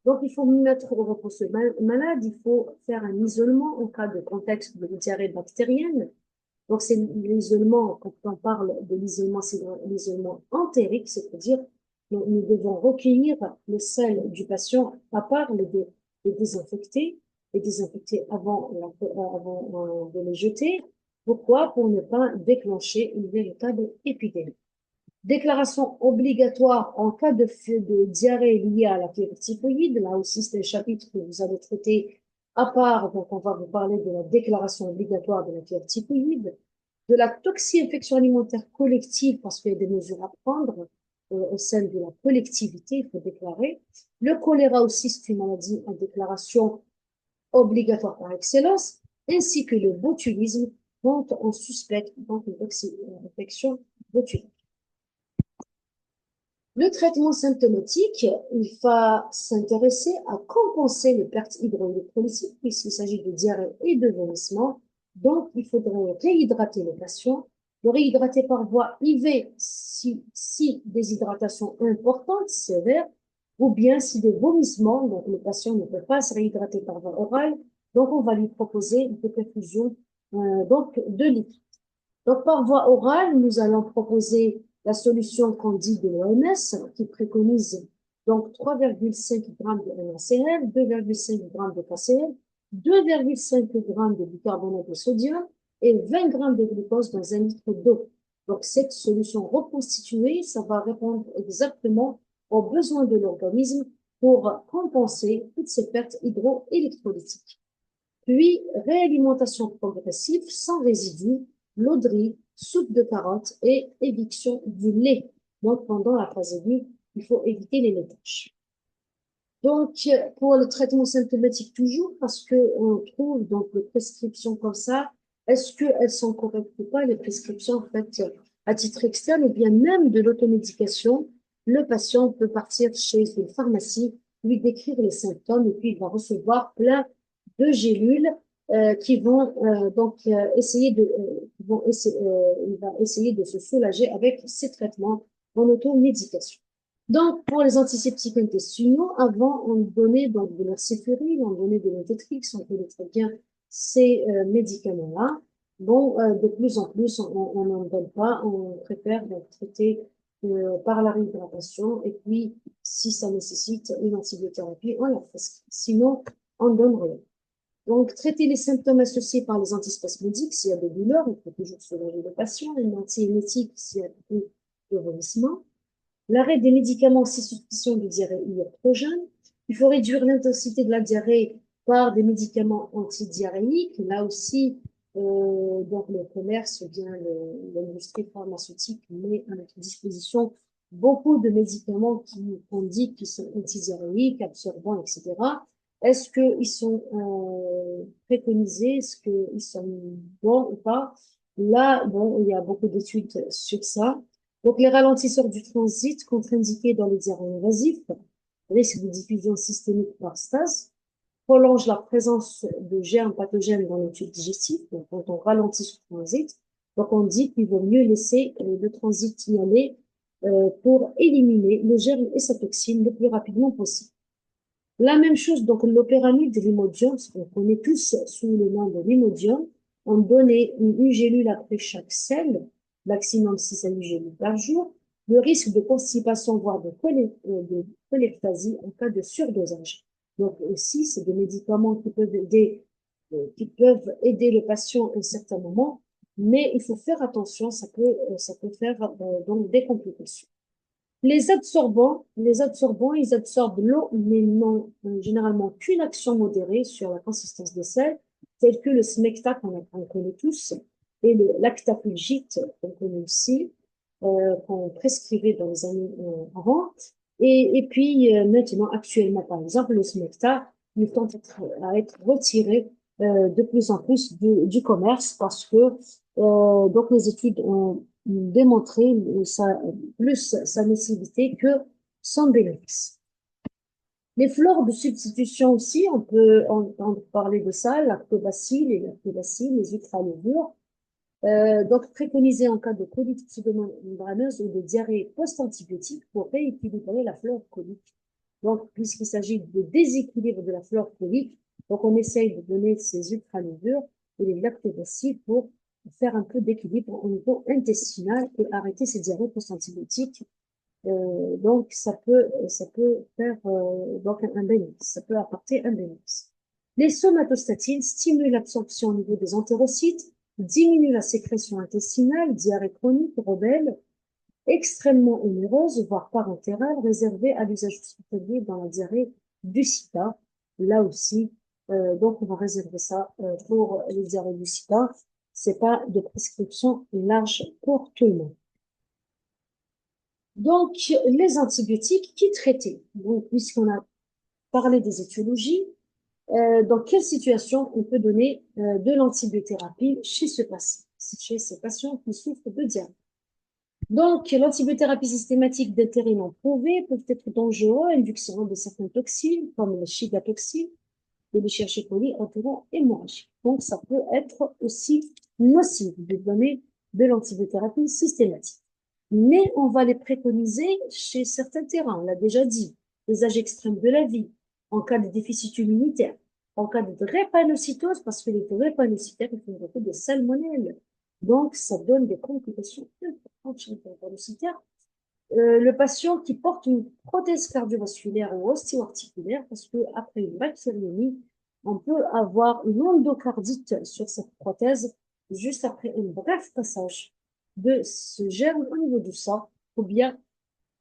Speaker 1: Donc, il faut mettre au repos ce malade. Il faut faire un isolement en cas de contexte de diarrhée bactérienne. Donc, c'est l'isolement, quand on parle de l'isolement, c'est l'isolement entérique, c'est-à-dire que nous devons recueillir le sel du patient à part le désinfecter, les désinfecter avant de les jeter. Pourquoi? Pour ne pas déclencher une véritable épidémie. Déclaration obligatoire en cas de diarrhée liée à la fièvre typhoïde. Là aussi, c'est un chapitre que vous allez traiter à part. Donc, on va vous parler de la déclaration obligatoire de la fièvre typhoïde, de la toxi-infection alimentaire collective, parce qu'il y a des mesures à prendre au sein de la collectivité, il faut déclarer. Le choléra aussi, c'est une maladie en déclaration obligatoire par excellence, ainsi que le botulisme, dont on suspecte donc une infection botulique. Le traitement symptomatique, il va s'intéresser à compenser les pertes hydroélectrolytiques puisqu'il s'agit de diarrhée et de vomissement. Donc, il faudrait réhydrater le patient, le réhydrater par voie IV si déshydratation importante, sévère, ou bien si des vomissements, donc le patient ne peut pas se réhydrater par voie orale, donc on va lui proposer une perfusion donc de liquide. Donc, par voie orale, nous allons proposer la solution qu'on dit de l'OMS, qui préconise donc 3,5 g de NaCl, 2,5 g de KCl, 2,5 g de bicarbonate de sodium et 20 g de glucose dans 1 litre d'eau. Donc, cette solution reconstituée, ça va répondre exactement aux besoins de l'organisme pour compenser toutes ces pertes hydroélectrolytiques. Puis, réalimentation progressive sans résidus, l'eau de riz, soupe de carottes et éviction du lait. Donc, pendant la phase aiguë, il faut éviter les laitages. Donc, pour le traitement symptomatique toujours, parce que on trouve donc les prescriptions comme ça, est-ce qu'elles sont correctes ou pas, les prescriptions, en fait, à titre externe, ou bien même de l'automédication, le patient peut partir chez une pharmacie, lui décrire les symptômes, et puis il va recevoir plein de gélules qui vont il va essayer de se soulager avec ces traitements en automédication. Donc, pour les antiseptiques intestinaux, avant, on donnait donc de l'oxyfurine, on donnait de l'intétrix, on connaît très bien ces médicaments-là. Bon, de plus en plus, on n'en donne pas, on préfère donc traiter par la réhydratation, et puis, si ça nécessite une antibiothérapie, on la prescrit. Sinon, on donne rien. Donc, traiter les symptômes associés par les antispasmodiques, s'il y a des douleurs, il faut toujours soulager le patient, une antiémétique s'il y a beaucoup de vomissements. L'arrêt des médicaments sans suspicion de diarrhée iatrogène. Il faut réduire l'intensité de la diarrhée par des médicaments antidiarrhéiques. Là aussi, donc le commerce ou bien l'industrie pharmaceutique met à notre disposition beaucoup de médicaments qu'on dit qu'ils sont antidiarrhéiques, absorbants, etc. Est-ce qu'ils sont préconisés? Est-ce qu'ils sont bons ou pas? Là, bon, il y a beaucoup d'études sur ça. Donc, les ralentisseurs du transit, contre-indiqués dans les diarrhées invasives, risque de diffusion systémique par stase, prolonge la présence de germes pathogènes dans le tube digestif. Donc, quand on ralentit ce transit, donc on dit qu'il vaut mieux laisser le transit y aller pour éliminer le germe et sa toxine le plus rapidement possible. La même chose, donc l'opéramide de l'imodium, ce qu'on connaît tous sous le nom de l'imodium, on donnait une gélule après chaque selle, maximum 6 à 8 gélules par jour, le risque de constipation, voire de cholestasie en cas de surdosage. Donc aussi, c'est des médicaments qui peuvent aider le patient à un certain moment, mais il faut faire attention, ça peut faire donc des complications. Les absorbants, ils absorbent l'eau, mais n'ont généralement qu'une action modérée sur la consistance des sels, tels que le smecta qu'on connaît tous, et le lactapulgite qu'on connaît aussi, qu'on prescrivait dans les années avant. Et puis maintenant, actuellement, par exemple, le smecta, il tend à être retiré de plus en plus du commerce parce que donc les études ont démontré plus sa nocivité que son bénéfice. Les flores de substitution aussi, on peut entendre parler de ça, lactobacilles, les lactobacilles, les ultralevures. Donc, préconisé en cas de colite pseudomembraneuse ou de diarrhée post-antibiotique pour rééquilibrer la flore colique. Donc, puisqu'il s'agit de déséquilibre de la flore colique, donc on essaye de donner ces ultralevures et les lactobacilles pour faire un peu d'équilibre au niveau intestinal et arrêter ces diarrhées post-antibiotiques. Donc, ça peut faire donc un bénéfice, ça peut apporter un bénéfice. Les somatostatines stimulent l'absorption au niveau des entérocytes, diminuent la sécrétion intestinale, diarrhée chronique, rebelle, extrêmement onéreuse, voire parentérale, réservée à l'usage hospitalier dans la diarrhée du sida. Là aussi, donc on va réserver ça pour les diarrhées du sida. C'est pas de prescription large pour tout le monde. Donc, les antibiotiques qui traitaient. Donc, puisqu'on a parlé des étiologies, dans quelle situation on peut donner de l'antibiothérapie chez ce patient, chez ces patients qui souffrent de diarrhée. Donc, l'antibiothérapie systématique d'intérêt non prouvé peut être dangereux, induction de certaines toxines, comme la chigatoxine et le Escherichia coli entéro-hémorragique. Donc, ça peut être aussi nocif de donner de l'antibiothérapie systématique. Mais on va les préconiser chez certains terrains, on l'a déjà dit, les âges extrêmes de la vie, en cas de déficit immunitaire, en cas de drépanocytose, parce que les drépanocytaires, ils font beaucoup de salmonelle. Donc, ça donne des complications importantes chez les drépanocytaires. Le patient qui porte une prothèse cardiovasculaire ou ostéo-articulaire, parce que après une bactériémie, on peut avoir une endocardite sur cette prothèse juste après un bref passage de ce germe au niveau du sang, ou bien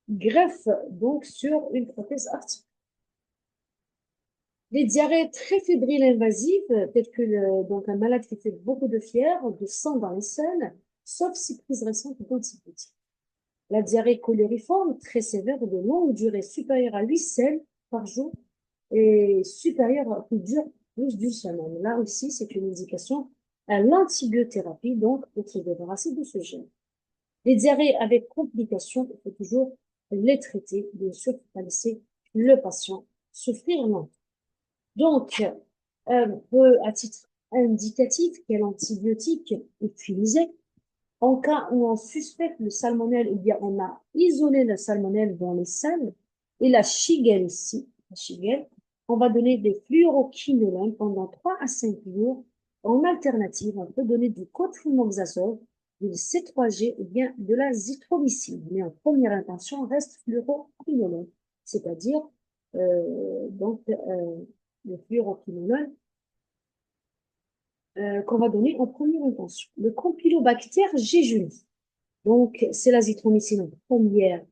Speaker 1: greffe donc sur une prothèse articulaire. Les diarrhées très fébriles invasives, telles que donc un malade qui fait beaucoup de fièvre, de sang dans les selles, sauf si prise récente d'antibiotiques. La diarrhée colériforme, très sévère de longue durée, supérieure à 8 selles par jour et supérieure qui dure plus d'une semaine. Là aussi, c'est une indication à l'antibiothérapie, donc pour se débarrasser de ce gène. Les diarrhées avec complications, il faut toujours les traiter, bien sûr, il ne faut pas laisser le patient souffrir longtemps. Donc, à titre indicatif, quel antibiotique utiliser? En cas où on suspecte le salmonelle, ou bien on a isolé le salmonelle dans les selles, et la shigelle ici, la shigelle, on va donner des fluoroquinolones pendant 3 à 5 jours. En alternative, on peut donner du cotrimoxazole, du C3G ou bien de la zithromycine. Mais en première intention, on reste fluoroquinolone, c'est-à-dire le fluoroquinolone qu'on va donner en première intention. Le Campylobacter jejuni. Donc, c'est l'azithromycine en première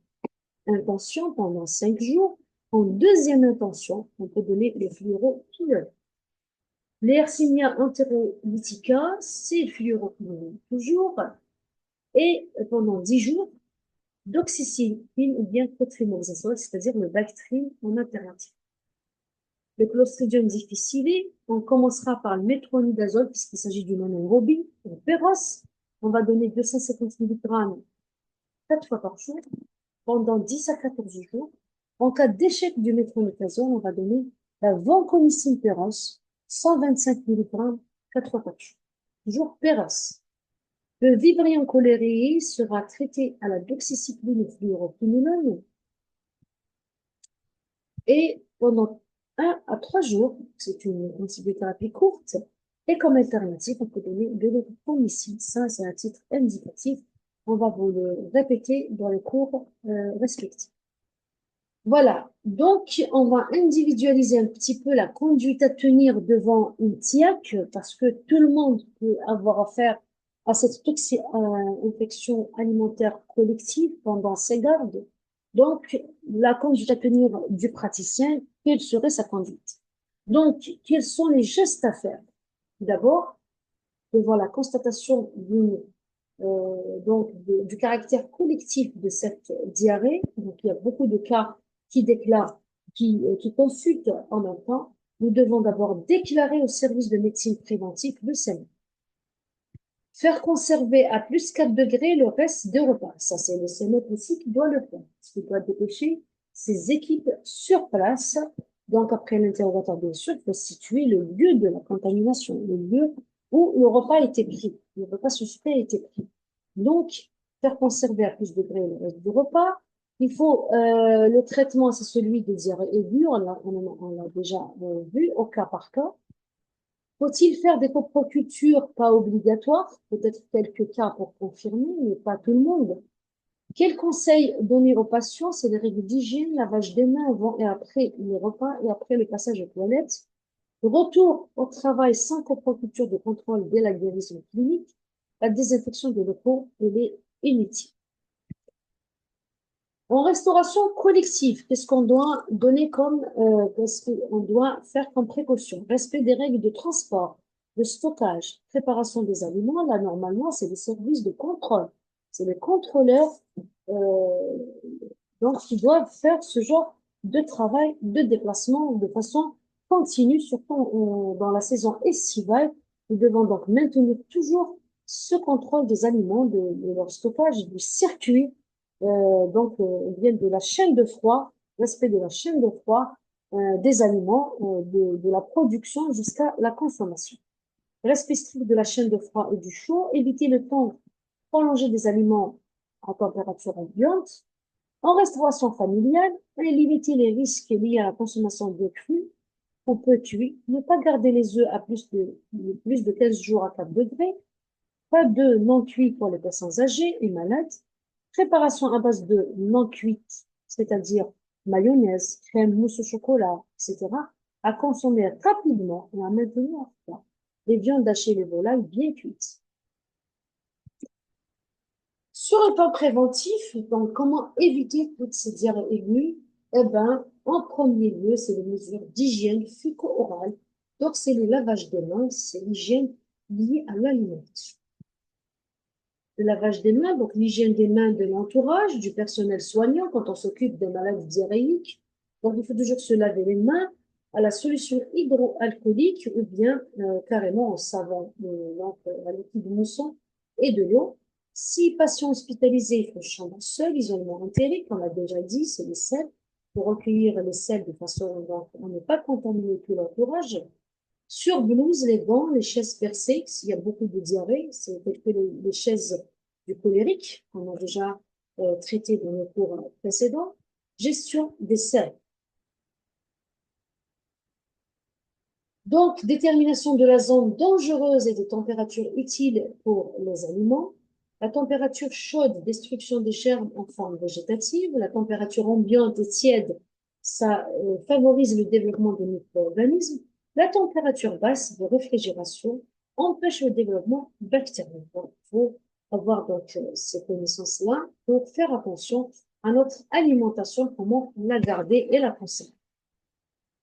Speaker 1: intention pendant 5 jours. En deuxième intention, on peut donner le fluoroquinolone. Les Yersinia enterolytica, c'est fluoroquinolone toujours. Et pendant 10 jours, doxycycline ou bien cotrimoxazole, c'est-à-dire le Bactrim en alternative. Le Clostridium difficile, on commencera par le métronidazole, puisqu'il s'agit d'une anaérobie, le Péros. On va donner 250 mg 4 fois par jour, pendant 10 à 14 jours. En cas d'échec du métronidazole, on va donner la vancomycine Péros, 125 mg 4 fois par jour. Toujours Péros. Le Vibrion cholerae sera traité à la doxycycline fluoroquinolone et pendant 1 à 3 jours, c'est une antibiothérapie courte, et comme alternative, on peut donner de l'erythromycine. Ça, c'est un titre indicatif. On va vous le répéter dans les cours respectifs. Voilà, donc on va individualiser un petit peu la conduite à tenir devant une TIAC, parce que tout le monde peut avoir affaire à cette infection alimentaire collective pendant ses gardes. Donc, la conduite à tenir du praticien, quelle serait sa conduite? Donc, quels sont les gestes à faire? D'abord, devant la constatation du caractère collectif de cette diarrhée, donc il y a beaucoup de cas qui déclarent, qui consultent en même temps, nous devons d'abord déclarer au service de médecine préventive le SEM. Faire conserver à plus 4 degrés le reste des repas. Ça, c'est le CNEP aussi qui doit le faire. Ce qui doit dépêcher ses équipes sur place Donc, après l'interrogatoire, bien sûr, il faut situer le lieu de la contamination, le lieu où le repas a été pris, le repas suspect a été pris. Donc, faire conserver à plus de degrés le reste du repas. Il faut, le traitement, c'est celui des diarrhées aiguës, on l'a déjà vu, au cas par cas. Faut-il faire des coprocultures? Pas obligatoire, peut-être quelques cas pour confirmer, mais pas tout le monde. Quel conseil donner aux patients? C'est les règles d'hygiène, lavage des mains avant et après le repas et après le passage aux toilettes. Retour au travail sans coproculture de contrôle dès la guérison clinique. La désinfection des locaux, elle est inutile. En restauration collective, qu'est-ce qu'on doit donner comme, qu'est-ce qu'on doit faire comme précaution? Respect des règles de transport, de stockage, préparation des aliments. Là, normalement, c'est les services de contrôle. C'est les contrôleurs, euh, donc, qui doivent faire ce genre de travail, de déplacement de façon continue, surtout dans la saison estivale. Nous devons donc maintenir toujours ce contrôle des aliments, de leur stockage, du circuit, bien de la chaîne de froid, respect de la chaîne de froid, des aliments, de la production jusqu'à la consommation. Respect strict de la chaîne de froid et du chaud, éviter le temps prolongé des aliments à température ambiante, en restauration familiale, et limiter les risques liés à la consommation de crues ou peu cuits, ne pas garder les œufs à plus de 15 jours à 4 degrés, pas d'œufs non cuits pour les personnes âgées et malades, préparation à base de non cuite, c'est-à-dire mayonnaise, crème, mousse au chocolat, etc., à consommer rapidement et à maintenir froid. Les viandes hachées et les volailles bien cuites. Sur le plan préventif, donc comment éviter toutes ces diarrhées aiguës? Eh ben, en premier lieu, c'est les mesures d'hygiène bucco-orale. Donc, c'est le lavage des mains, c'est l'hygiène liée à l'alimentation. Le lavage des mains, donc l'hygiène des mains de l'entourage, du personnel soignant quand on s'occupe des malades diarrhéiques. Donc, il faut toujours se laver les mains à la solution hydroalcoolique ou bien carrément en savon, donc à liquide moussant et de l'eau. Si patient hospitalisé, il faut chambre seule, isolement entérique, on l'a déjà dit, c'est les selles, pour recueillir les selles de façon donc on n'est pas contaminé tout l'entourage. Sur blouse, les gants, les chaises percées, s'il y a beaucoup de diarrhée, c'est peut-être les chaises du cholérique, qu'on a déjà traité dans le cours précédent. Gestion des selles. Donc, détermination de la zone dangereuse et des températures utiles pour les aliments. La température chaude, destruction des germes en forme végétative. La température ambiante et tiède, ça favorise le développement de micro-organismes. La température basse de réfrigération empêche le développement bactérien. Donc, il faut avoir donc ces connaissances-là pour faire attention à notre alimentation, comment la garder et la conserver.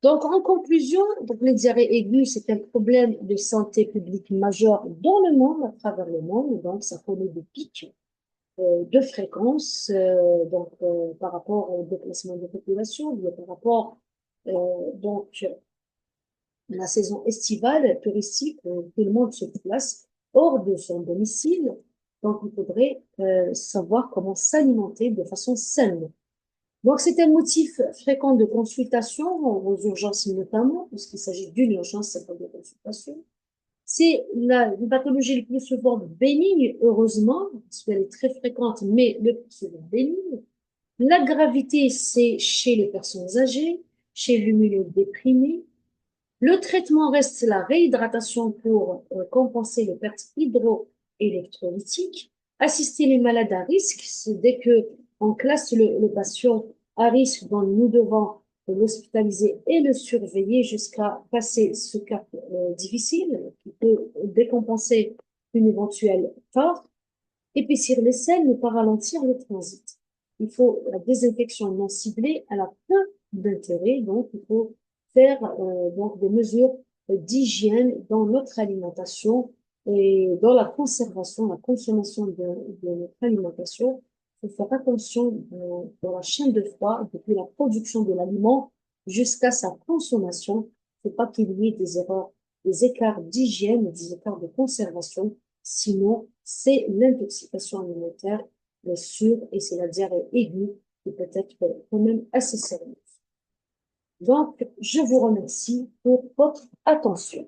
Speaker 1: Donc, en conclusion, donc les diarrhées aiguës, c'est un problème de santé publique majeur dans le monde, à travers le monde. Donc, ça connaît des pics de fréquence, par rapport au déplacement de population, bien par rapport donc à la saison estivale, touristique, tout le monde se déplace hors de son domicile. Donc, il faudrait savoir comment s'alimenter de façon saine. Donc, c'est un motif fréquent de consultation, aux urgences notamment, puisqu'il s'agit d'une urgence, c'est pas de consultation. C'est une pathologie le plus souvent bénigne, heureusement, parce qu'elle est très fréquente, mais le plus souvent bénigne. La gravité, c'est chez les personnes âgées, chez l'immunodéprimé. Le traitement reste la réhydratation pour compenser les pertes hydroélectrolytiques, assister les malades à risque. Dès que on classe le patient à risque, donc nous devons l'hospitaliser et le surveiller jusqu'à passer ce cap difficile qui peut décompenser une éventuelle tort. Épaissir les selles, ne pas ralentir le transit. Il faut la désinfection non ciblée, elle a peu d'intérêt, donc il faut faire donc des mesures d'hygiène dans notre alimentation et dans la conservation, la consommation de notre alimentation. Il faut faire attention dans la chaîne de froid, depuis la production de l'aliment jusqu'à sa consommation. Il ne faut pas qu'il y ait des erreurs, des écarts d'hygiène, des écarts de conservation. Sinon, c'est l'intoxication alimentaire, bien sûr, et c'est la diarrhée aiguë qui peut être quand même assez sérieuse. Donc, je vous remercie pour votre attention.